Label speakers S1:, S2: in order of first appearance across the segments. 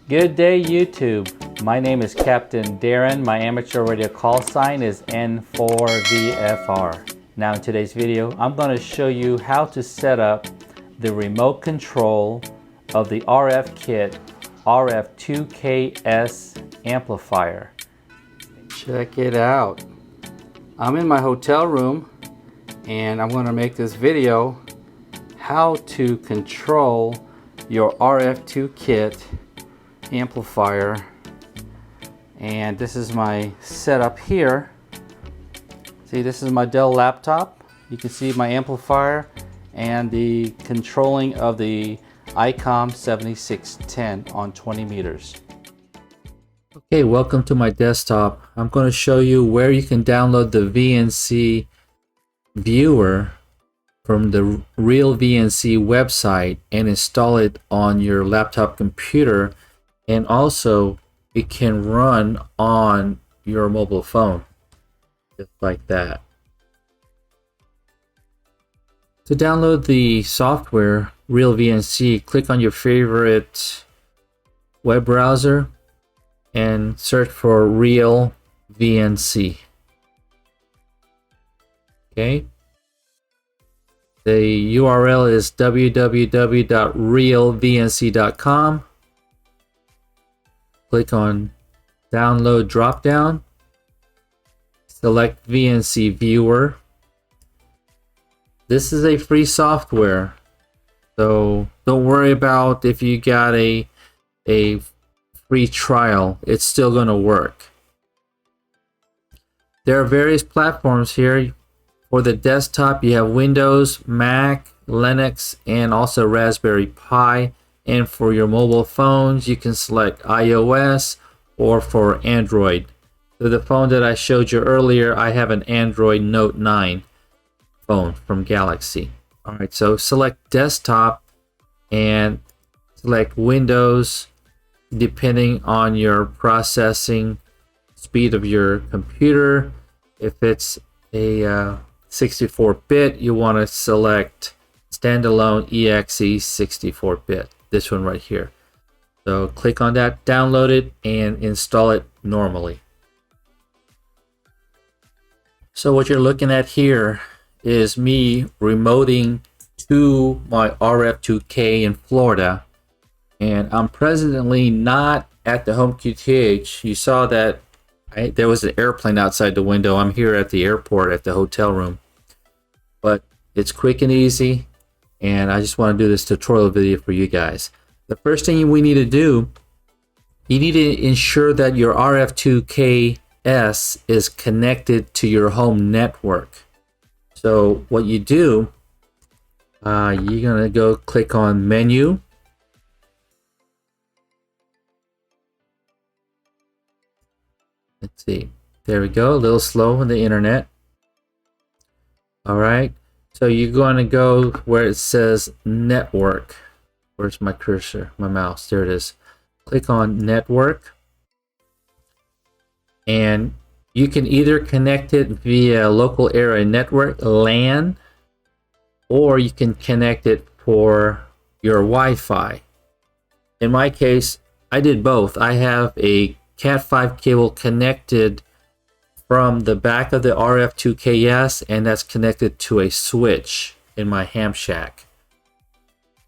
S1: Good day, YouTube. My name is Captain Darren. My amateur radio call sign is N4VFR. Now in today's video, I'm going to show you how to set up the remote control of the RF Kit RF2K-S Amplifier. Check it out. I'm in my hotel room and I'm going to make this video how to control your RF2 kit amplifier, and this is my setup here. See, this is my Dell laptop. You can see my amplifier and the controlling of the ICOM 7610 on 20 meters. Okay, welcome to my desktop. I'm going to show you where you can download the VNC viewer from the RealVNC website and install it on your laptop computer, and also it can run on your mobile phone just like that. To download the software RealVNC, click on your favorite web browser and search for RealVNC. Okay. The URL is www.realvnc.com. Click on Download dropdown. Select VNC Viewer. This is a free software, so don't worry about if you got a free trial. It's still going to work. There are various platforms here. For the desktop, you have Windows, Mac, Linux, and also Raspberry Pi. And for your mobile phones, you can select iOS or for Android. So the phone that I showed you earlier, I have an Android Note 9 phone from Galaxy. Alright, so select desktop and select Windows, depending on your processing speed of your computer. If it's a 64-bit, you want to select standalone exe 64-bit, this one right here. So click on that, download it, and install it normally. So what you're looking at here is me remoting to my RF2K in Florida, and I'm presently not at the home QTH. You saw that there was an airplane outside the window. I'm here at the airport at the hotel room. But it's quick and easy, and I just want to do this tutorial video for you guys. The first thing we need to do, you need to ensure that your RF2K-S is connected to your home network. So what you do, you're going to go click on Menu. Let's see. There we go. A little slow on the internet. All right. So you're going to go where it says Network. Where's my cursor? My mouse. There it is. Click on Network. And you can either connect it via local area network, LAN, or you can connect it for your Wi-Fi. In my case, I did both. I have a Cat5 cable connected from the back of the RF2K-S, and that's connected to a switch in my ham shack.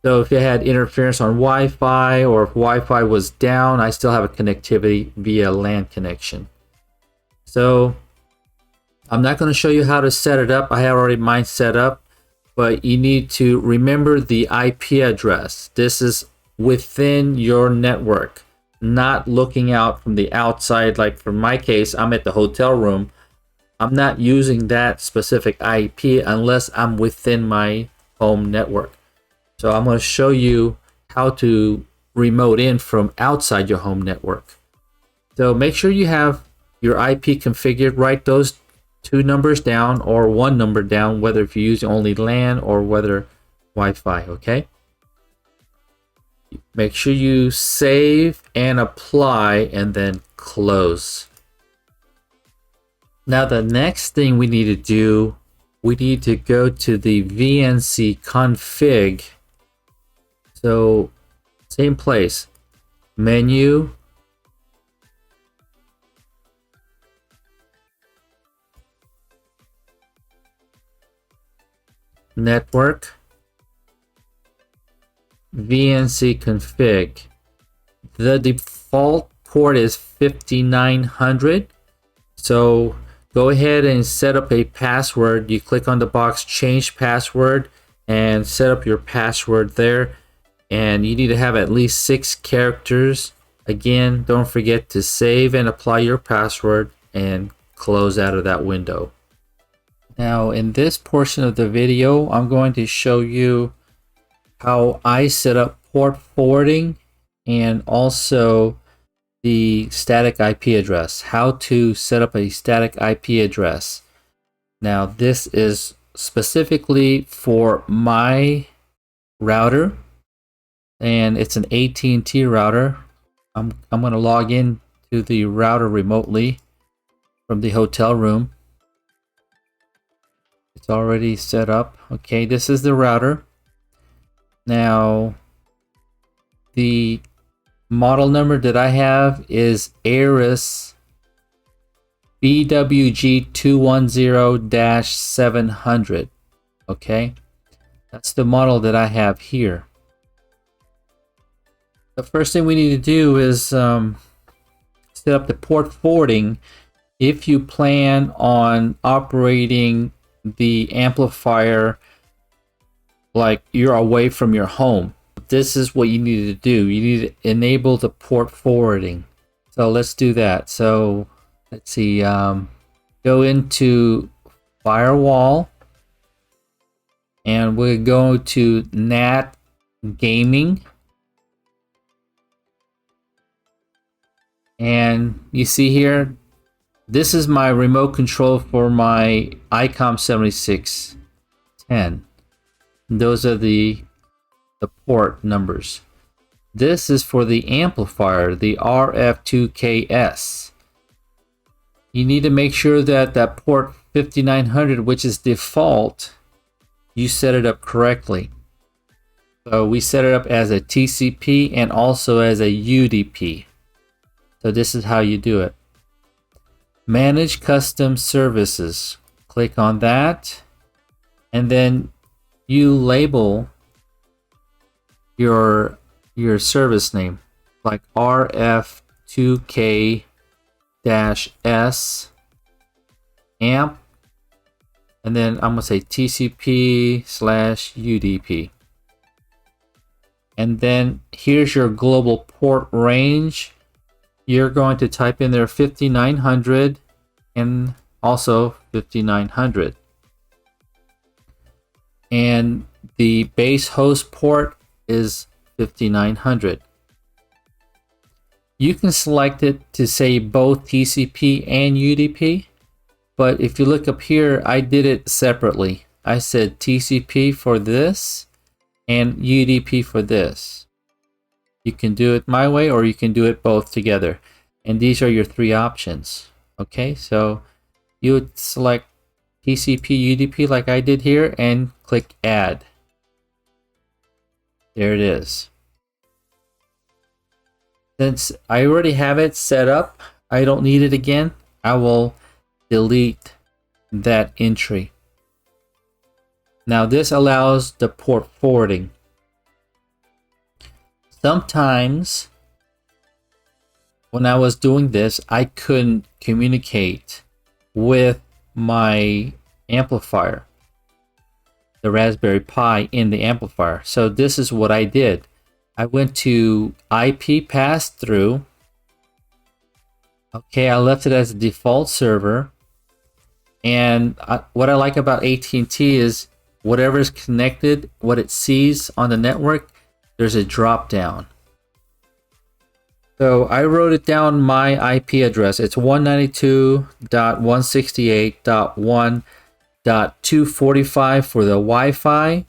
S1: So if you had interference on Wi-Fi, or if Wi-Fi was down, I still have a connectivity via LAN connection. So I'm not going to show you how to set it up. I have already mine set up, but you need to remember the IP address. This is within your network, not looking out from the outside. Like for my case, I'm at the hotel room. I'm not using that specific IP unless I'm within my home network. So I'm going to show you how to remote in from outside your home network. So make sure you have your IP configured. Write those two numbers down or one number down, whether if you're using only LAN or whether Wi-Fi, okay? Make sure you save and apply and then close. Now the next thing we need to do, we need to go to the VNC config. So same place. menu, network, VNC config. The default port is 5900. So go ahead and set up a password. You click on the box change password and set up your password there. And you need to have at least 6 characters. Again, don't forget to save and apply your password and close out of that window. Now in this portion of the video, I'm going to show you how I set up port forwarding and also the static IP address, how to set up a static IP address. Now this is specifically for my router, and it's an AT&T router. I'm going to log in to the router remotely from the hotel room. It's already set up. Okay, this is the router. Now the model number that I have is ARIS BWG210-700. Okay, that's the model that I have here. The first thing we need to do is set up the port forwarding if you plan on operating the amplifier like you're away from your home. This is what you need to do. You need to enable the port forwarding. So let's do that. So let's see, go into firewall and we'll go to NAT gaming. And you see here, this is my remote control for my ICOM 7610. Those are the port numbers. This is for the amplifier, the RF2K-S. You need to make sure that that port 5900, which is default, you set it up correctly. So we set it up as a TCP and also as a UDP. So this is how you do it. Manage custom services. Click on that, and then you label your service name like RF2K-S amp, and then I'm gonna say TCP/UDP, and then here's your global port range. You're going to type in there 5900 and also 5900, and the base host port is 5900. You can select it to say both TCP and UDP, but if you look up here, I did it separately. I said TCP for this and UDP for this. You can do it my way or you can do it both together. And these are your 3 options. Okay, so you would select TCP UDP like I did here and click add. There it is. Since I already have it set up, I don't need it again. I will delete that entry. Now this allows the port forwarding. Sometimes when I was doing this, I couldn't communicate with my amplifier, the Raspberry Pi in the amplifier. So this is what I did. I went to IP pass-through. Okay, I left it as a default server. And what I like about AT&T is whatever is connected, what it sees on the network, there's a drop down. So I wrote it down my IP address. It's 192.168.1.245 for the Wi-Fi.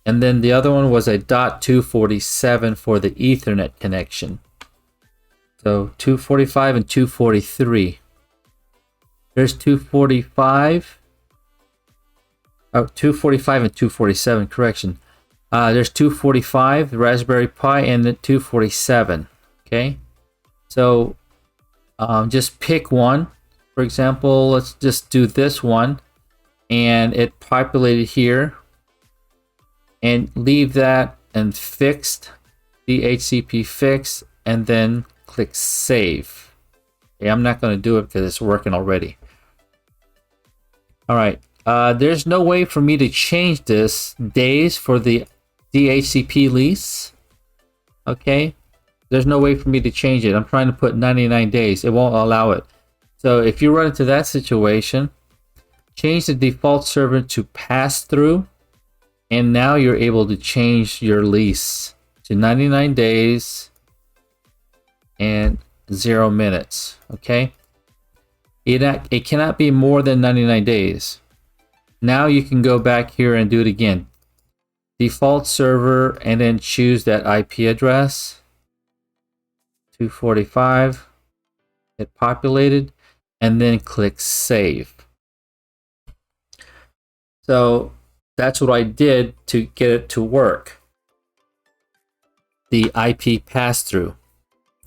S1: And then the other one was a .247 for the Ethernet connection. So 245 and 243. There's 245. Oh, 245 and 247, correction. There's 245, the Raspberry Pi, and the 247. Okay, so just pick one. For example, let's just do this one, and it populated here, and leave that and fixed, DHCP fixed, and then click save. Okay, I'm not going to do it because it's working already. All right, there's no way for me to change this days for the DHCP lease. Okay, there's no way for me to change it. I'm trying to put 99 days. It won't allow it. So if you run into that situation, change the default server to pass through, and now you're able to change your lease to 99 days and 0 minutes. Okay, it cannot be more than 99 days. Now you can go back here and do it again. Default server, and then choose that IP address 245. It populated, and then click save. So that's what I did to get it to work. The IP pass-through.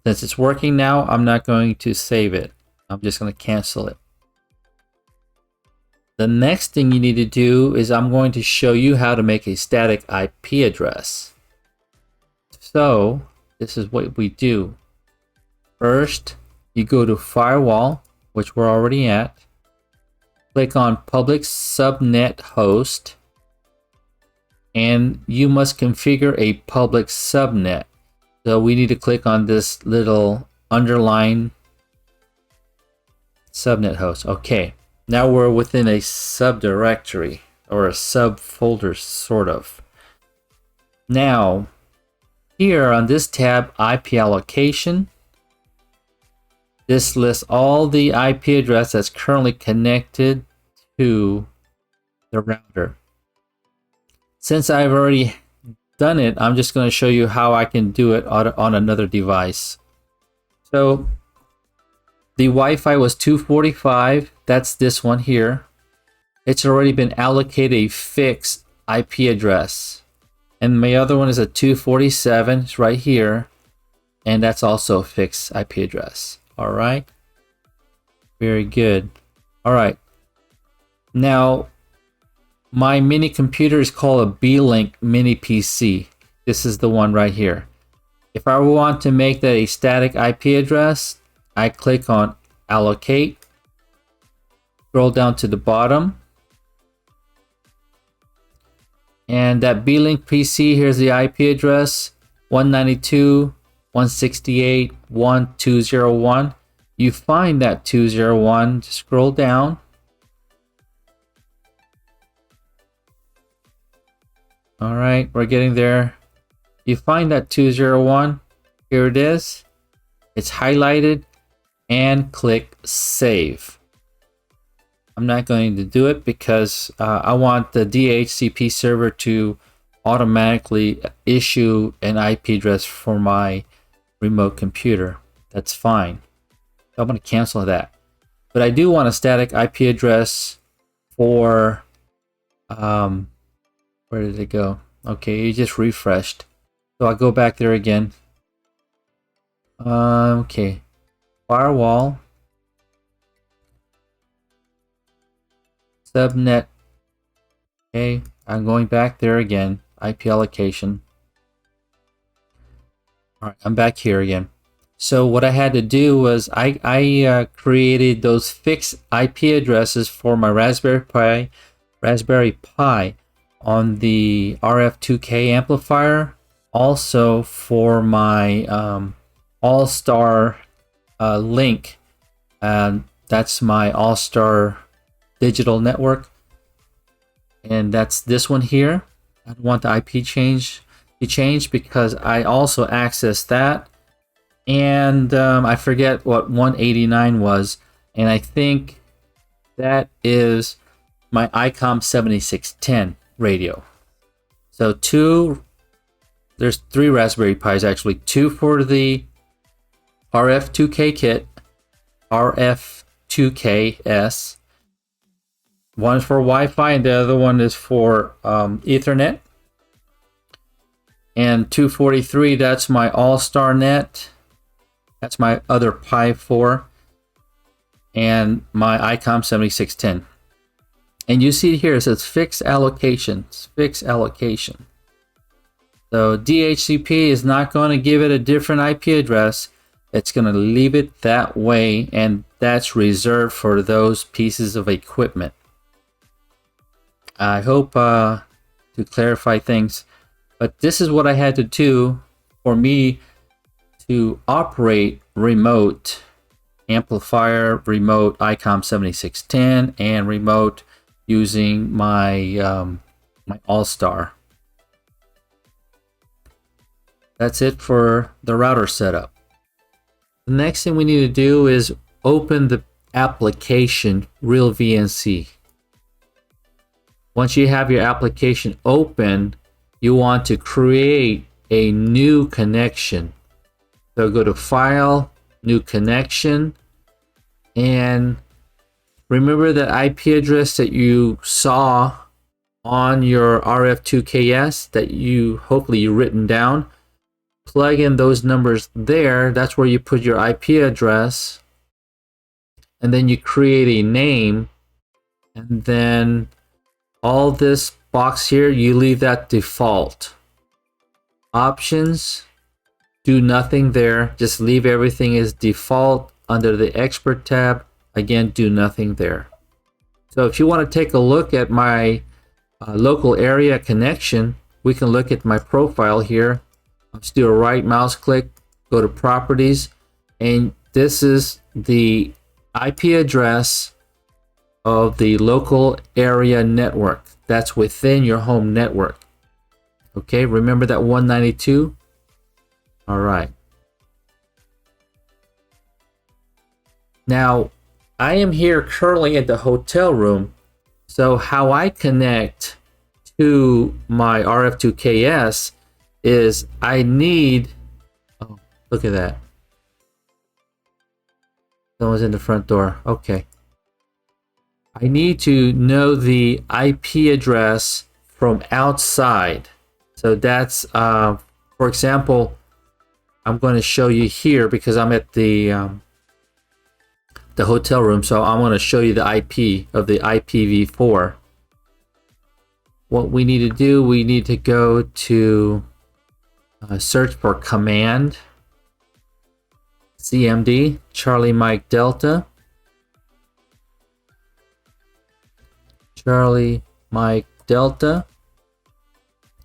S1: Since it's working now, I'm not going to save it. I'm just going to cancel it. The next thing you need to do is I'm going to show you how to make a static IP address. So this is what we do. First, you go to Firewall, which we're already at. Click on Public Subnet Host, and you must configure a public subnet. So we need to click on this little underline subnet host. Okay, now we're within a subdirectory or a subfolder, sort of. Now, here on this tab, IP allocation, this lists all the IP address that's currently connected to the router. Since I've already done it, I'm just going to show you how I can do it on another device. So the Wi-Fi was 245. That's this one here. It's already been allocated a fixed IP address. And my other one is a 247. It's right here. And that's also a fixed IP address. All right. Very good. All right. Now, my mini computer is called a B-Link mini PC. This is the one right here. If I want to make that a static IP address, I click on Allocate, scroll down to the bottom, and that B-Link PC, here's the IP address, 192.168.1.201. You find that 201, just scroll down. All right, we're getting there. You find that 201, here it is. It's highlighted, and click Save. I'm not going to do it because I want the DHCP server to automatically issue an IP address for my remote computer. That's fine. So I'm going to cancel that. But I do want a static IP address for where did it go? Okay, it just refreshed. So I'll go back there again. Okay. Firewall. Subnet. Okay, I'm going back there again. IP allocation. Alright, I'm back here again. So what I had to do was I created those fixed IP addresses for my Raspberry Pi on the RF2K amplifier, also for my All-Star link, and that's my All-Star digital network, and that's this one here. I don't want the IP change to change because I also access that, and I forget what 189 was, and I think that is my ICOM 7610 radio. So there's 3 Raspberry Pis actually, 2 for the RF2K kit, RF2K-S. One for Wi-Fi and the other one is for Ethernet. And 243, that's my All-Star net. That's my other Pi 4 and my ICOM 7610. And you see here it says fixed allocations, fixed allocation. So DHCP is not going to give it a different IP address. It's going to leave it that way, and that's reserved for those pieces of equipment. I hope to clarify things, but this is what I had to do for me to operate remote amplifier, remote ICOM 7610, and remote using my my All-Star. That's it for the router setup. The next thing we need to do is open the application RealVNC. Once you have your application open, you want to create a new connection. So go to File, New Connection, and remember that IP address that you saw on your RF2K-S that hopefully you written down. Plug in those numbers there. That's where you put your IP address, and then you create a name, and then all this box here, you leave that default. Options, do nothing there. Just leave everything as default. Under the Expert tab, again, do nothing there. So if you want to take a look at my local area connection, we can look at my profile here. Let's do a right mouse click, go to Properties, and this is the IP address of the local area network that's within your home network. Okay, remember that 192? All right. Now, I am here currently at the hotel room, so how I connect to my RF2K-S is I need, oh, look at that. Someone's in the front door. Okay. I need to know the IP address from outside. So that's, for example, I'm going to show you here because I'm at the hotel room. So I'm going to show you the IP of the IPv4. What we need to do, we need to go to search for command CMD Charlie Mike Delta Charlie Mike Delta.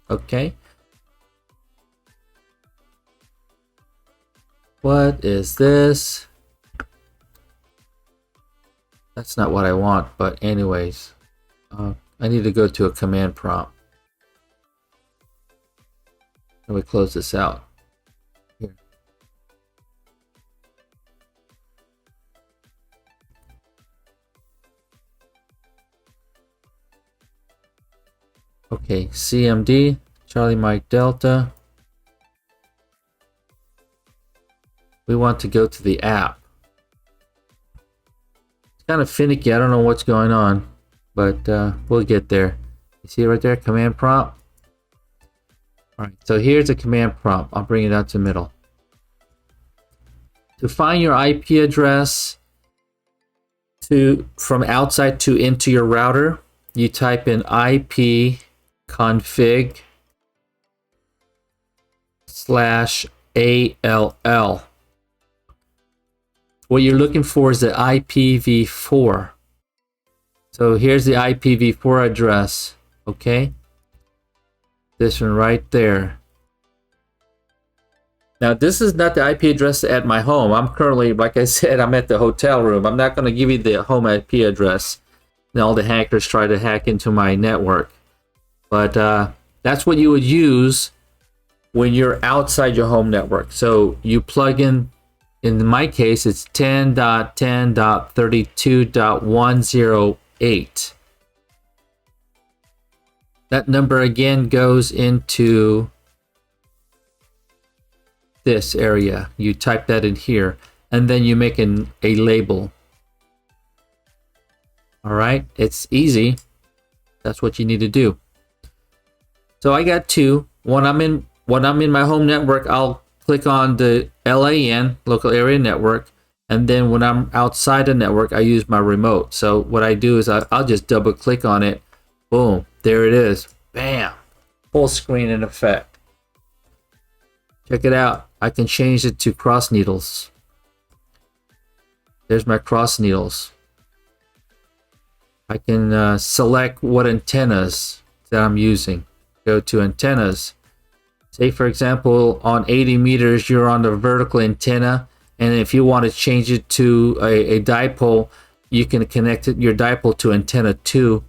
S1: Okay, what is this? That's not what I want, but anyways, I need to go to a command prompt. Let me close this out. Here. Okay, CMD, Charlie Mike Delta. We want to go to the app. It's kind of finicky, I don't know what's going on, but we'll get there. You see right there, command prompt? Alright, so here's a command prompt. I'll bring it out to middle. To find your IP address from outside to into your router, you type in IP config /ALL. What you're looking for is the IPv4. So here's the IPv4 address, okay? This one right there. Now this is not the IP address at my home. I'm currently, like I said, I'm at the hotel room. I'm not going to give you the home IP address. And all the hackers try to hack into my network. But that's what you would use when you're outside your home network. So you plug in my case, it's 10.10.32.108. That number again goes into this area. You type that in here, and then you make a label. All right, it's easy. That's what you need to do. So I got two. When I'm in my home network, I'll click on the LAN, local area network, and then when I'm outside the network, I use my remote. So what I do is I'll just double click on it. Boom, there it is. Bam, full screen in effect. Check it out. I can change it to cross needles. There's my cross needles. I can select what antennas that I'm using. Go to antennas. Say for example, on 80 meters, you're on the vertical antenna, and if you want to change it to a dipole, you can connect your dipole to antenna 2.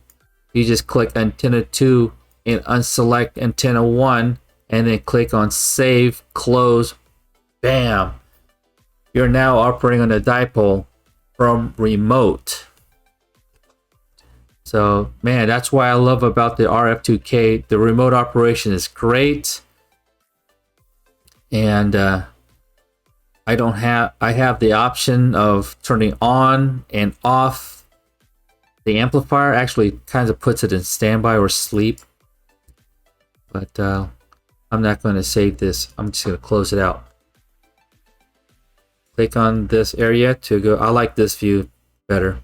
S1: You just click antenna 2 and unselect antenna 1, and then click on save, close. Bam! You're now operating on a dipole from remote. So man, that's why I love about the RF2K. The remote operation is great. And I have the option of turning on and off the amplifier. Actually kind of puts it in standby or sleep. But I'm not going to save this. I'm just going to close it out. Click on this area to go. I like this view better.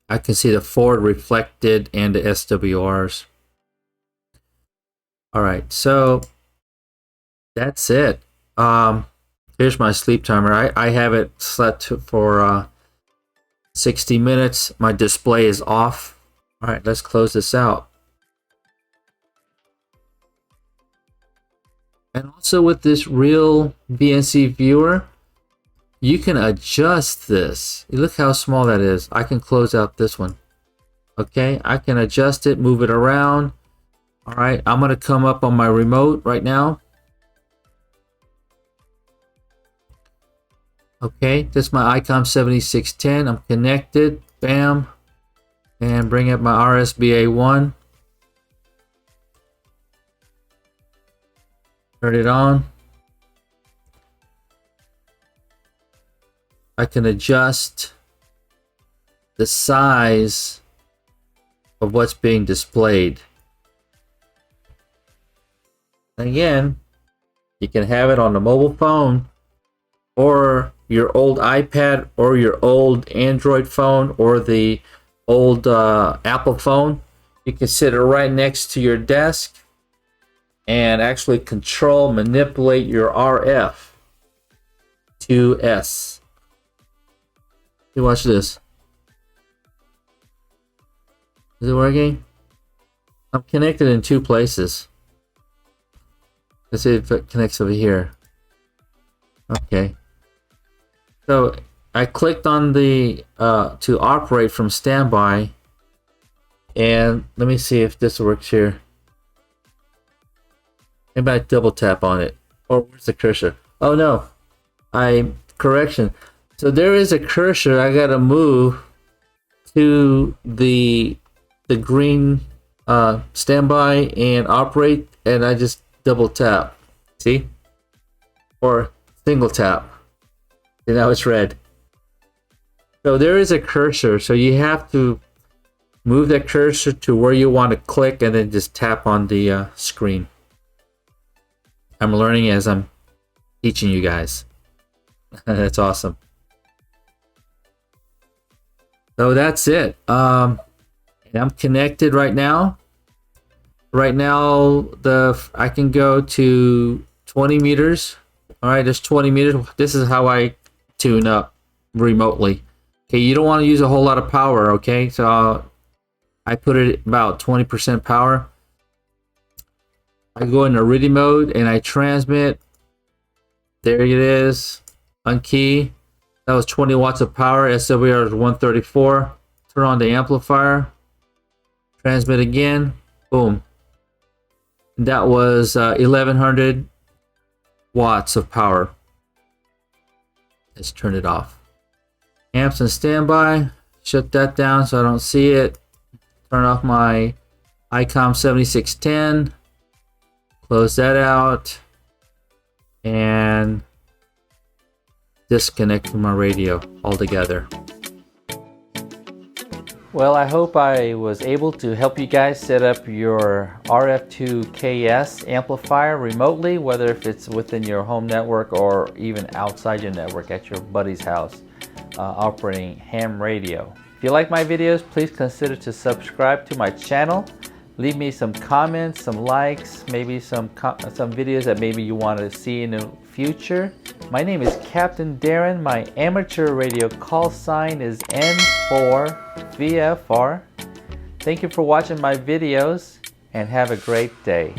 S1: I can see the forward reflected and the SWRs. All right, so that's it. Here's my sleep timer. I have it set for 60 minutes. My display is off. All right, let's close this out. And also with this RealVNC viewer, you can adjust this. Look how small that is. I can close out this one. Okay, I can adjust it, move it around. All right, I'm gonna come up on my remote right now. Okay, this is my ICOM 7610. I'm connected. Bam. And bring up my RSBA1. Turn it on. I can adjust the size of what's being displayed. Again, you can have it on the mobile phone or your old iPad or your old Android phone or the old Apple phone. You can sit it right next to your desk and actually control, manipulate your RF2S. You watch this. Is it working? I'm connected in 2 places. Let's see if it connects over here. Okay. So I clicked on the to operate from standby, and let me see if this works here. Maybe I double tap on it. Or where's the cursor? Oh no, correction. So there is a cursor. I gotta move to the green standby and operate, and I just double tap. See? Or single tap. And now it's red. So there is a cursor. So you have to move that cursor to where you want to click and then just tap on the screen. I'm learning as I'm teaching you guys. That's awesome. So that's it. And I'm connected right now. Right now, I can go to 20 meters. All right, there's 20 meters. This is how I tune up remotely. Okay, you don't want to use a whole lot of power. Okay, so I put it about 20% power. I go into ready mode and I transmit. There it is. Unkey. That was 20 watts of power. SWR is 134. Turn on the amplifier. Transmit again. Boom. That was 1100 watts of power. Let's turn it off. Amps and standby. Shut that down so I don't see it. Turn off my ICOM 7610. Close that out. And disconnect from my radio altogether. Well, I hope I was able to help you guys set up your RF2K-S amplifier remotely, whether if it's within your home network or even outside your network at your buddy's house, operating ham radio. If you like my videos, please consider to subscribe to my channel. Leave me some comments, some likes, maybe some videos that maybe you want to see in the future. My name is Captain Darren. My amateur radio call sign is N4VFR. Thank you for watching my videos and have a great day.